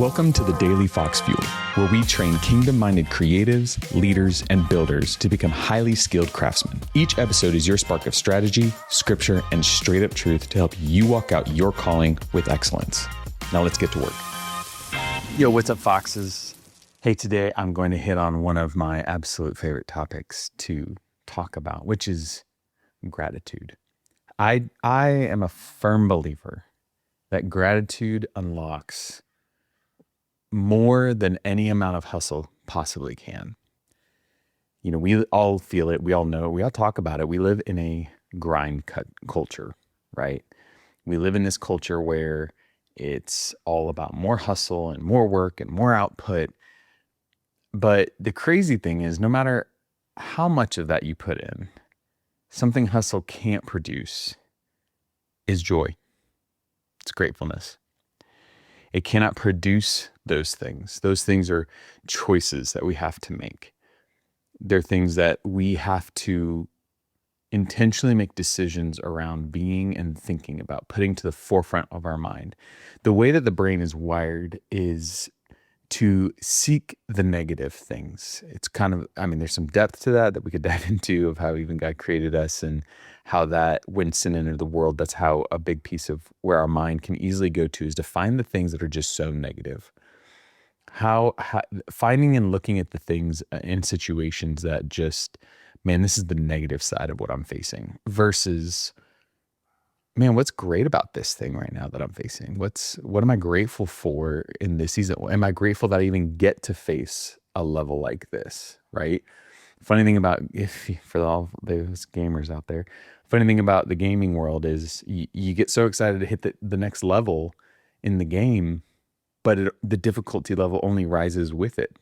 Welcome to the Daily Fox Fuel, where we train kingdom-minded creatives, leaders, and builders to become highly skilled craftsmen. Each episode is your spark of strategy, scripture, and straight-up truth to help you walk out your calling with excellence. Now let's get to work. Yo, what's up, Foxes? Hey, today I'm going to hit on one of my absolute favorite topics to talk about, which is gratitude. I am a firm believer that gratitude unlocks more than any amount of hustle possibly can. You know, we all feel it. We all know it. We all talk about it. We live in a grind cut culture, right? We live in this culture where it's all about more hustle and more work and more output. But the crazy thing is, no matter how much of that you put in, something hustle can't produce is joy. It's gratefulness. It cannot produce those things. Those things are choices that we have to make. They're things that we have to intentionally make decisions around being and thinking about, putting to the forefront of our mind. The way that the brain is wired is to seek the negative things. It's kind of, there's some depth to that we could dive into, of how even God created us and how that when sin entered the world, that's how a big piece of where our mind can easily go to is to find the things that are just so negative. How finding and looking at the things in situations that just, man, this is the negative side of what I'm facing versus, man, what's great about this thing right now that I'm facing? What am I grateful for in this season? Am I grateful that I even get to face a level like this, right? Funny thing about, for all those gamers out there, funny thing about the gaming world is you get so excited to hit the next level in the game, but the difficulty level only rises with it.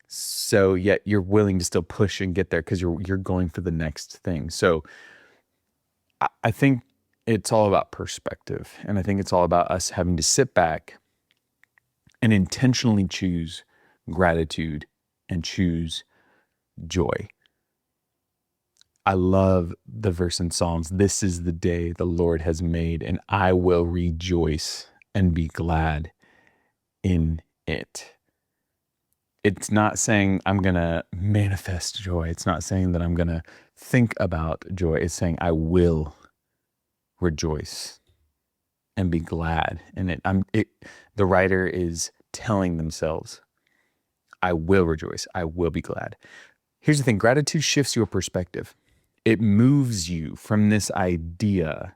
So yet you're willing to still push and get there because you're going for the next thing. So I think it's all about perspective. And I think it's all about us having to sit back and intentionally choose gratitude and choose joy. I love the verse in Psalms, "This is the day the Lord has made, and I will rejoice and be glad in it." It's not saying I'm going to manifest joy. It's not saying that I'm going to think about joy. It's saying I will rejoice and be glad in it. The writer is telling themselves, I will rejoice. I will be glad. Here's the thing. Gratitude shifts your perspective. It moves you from this idea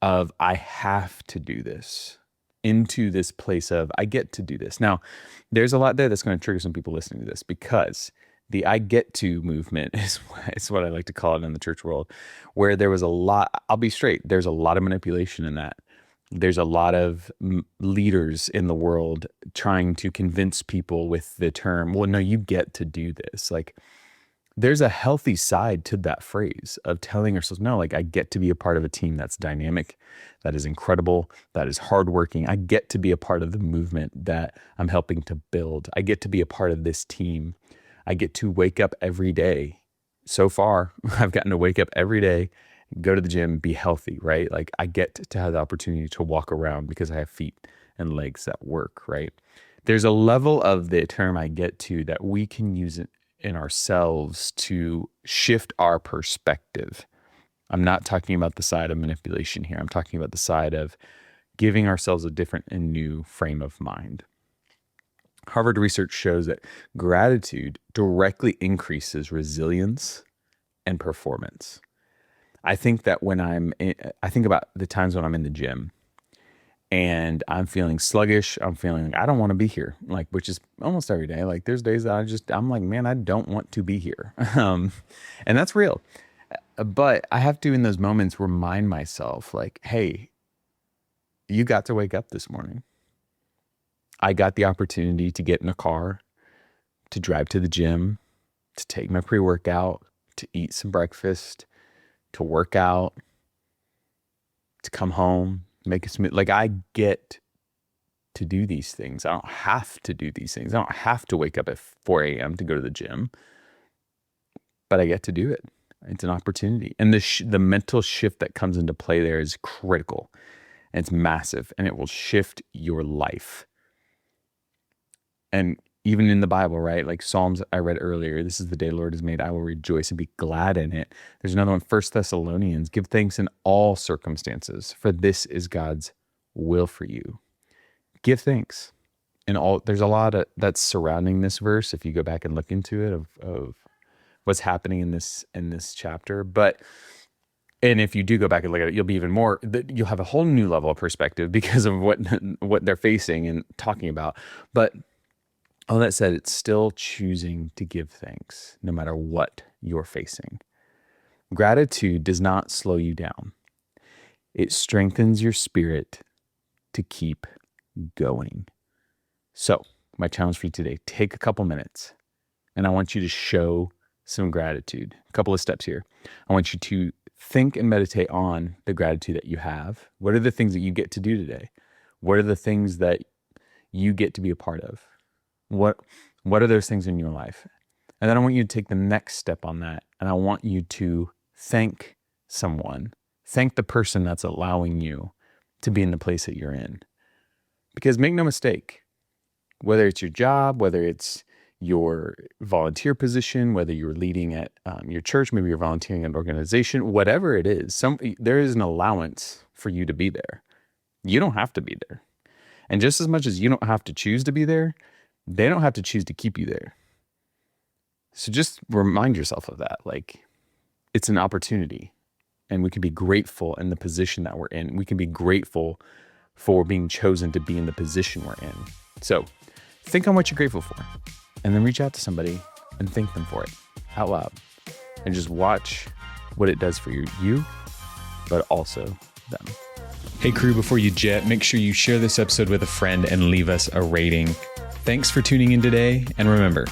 of I have to do this into this place of I get to do this. Now, there's a lot there that's going to trigger some people listening to this, because the I get to movement is what I like to call it in the church world, where there was a lot, I'll be straight, there's a lot of manipulation in that. There's a lot of leaders in the world trying to convince people with the term, well, no, you get to do this. Like, there's a healthy side to that phrase of telling ourselves, no, like I get to be a part of a team that's dynamic, that is incredible, that is hardworking. I get to be a part of the movement that I'm helping to build. I get to be a part of this team. I get to wake up every day. So far, I've gotten to wake up every day, go to the gym, be healthy, right? Like I get to have the opportunity to walk around because I have feet and legs that work, right? There's a level of the term I get to that we can use it in ourselves to shift our perspective. I'm not talking about the side of manipulation here. I'm talking about the side of giving ourselves a different and new frame of mind. Harvard research shows that gratitude directly increases resilience and performance. I think that I think about the times when I'm in the gym and I'm feeling sluggish, I'm feeling like I don't want to be here, like, which is almost every day. Like there's days that I'm like, man, I don't want to be here. And that's real. But I have to, in those moments, remind myself like, hey, you got to wake up this morning. I got the opportunity to get in a car, to drive to the gym, to take my pre-workout, to eat some breakfast, to work out, to come home, make a smoothie. Like I get to do these things. I don't have to do these things. I don't have to wake up at 4 a.m. to go to the gym, but I get to do it. It's an opportunity. And the mental shift that comes into play there is critical. And it's massive, and it will shift your life. And even in the Bible, right? Like Psalms I read earlier, this is the day the Lord has made. I will rejoice and be glad in it. There's another one, 1 Thessalonians, give thanks in all circumstances, for this is God's will for you. Give thanks. And there's a lot that's surrounding this verse if you go back and look into it of what's happening in this chapter. And if you do go back and look at it, you'll be even more, you'll have a whole new level of perspective because of what they're facing and talking about. But all that said, it's still choosing to give thanks no matter what you're facing. Gratitude does not slow you down. It strengthens your spirit to keep going. So my challenge for you today, take a couple minutes and I want you to show some gratitude. A couple of steps here. I want you to think and meditate on the gratitude that you have. What are the things that you get to do today? What are the things that you get to be a part of? What are those things in your life? And then I want you to take the next step on that. And I want you to thank someone. Thank the person that's allowing you to be in the place that you're in. Because make no mistake, whether it's your job, whether it's your volunteer position, whether you're leading at your church, maybe you're volunteering at an organization, whatever it is, there is an allowance for you to be there. You don't have to be there. And just as much as you don't have to choose to be there, they don't have to choose to keep you there. So just remind yourself of that. Like, it's an opportunity and we can be grateful in the position that we're in. We can be grateful for being chosen to be in the position we're in. So think on what you're grateful for and then reach out to somebody and thank them for it out loud and just watch what it does for you, but also them. Hey crew, before you jet, make sure you share this episode with a friend and leave us a rating. Thanks for tuning in today. And remember,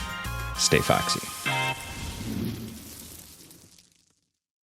stay foxy.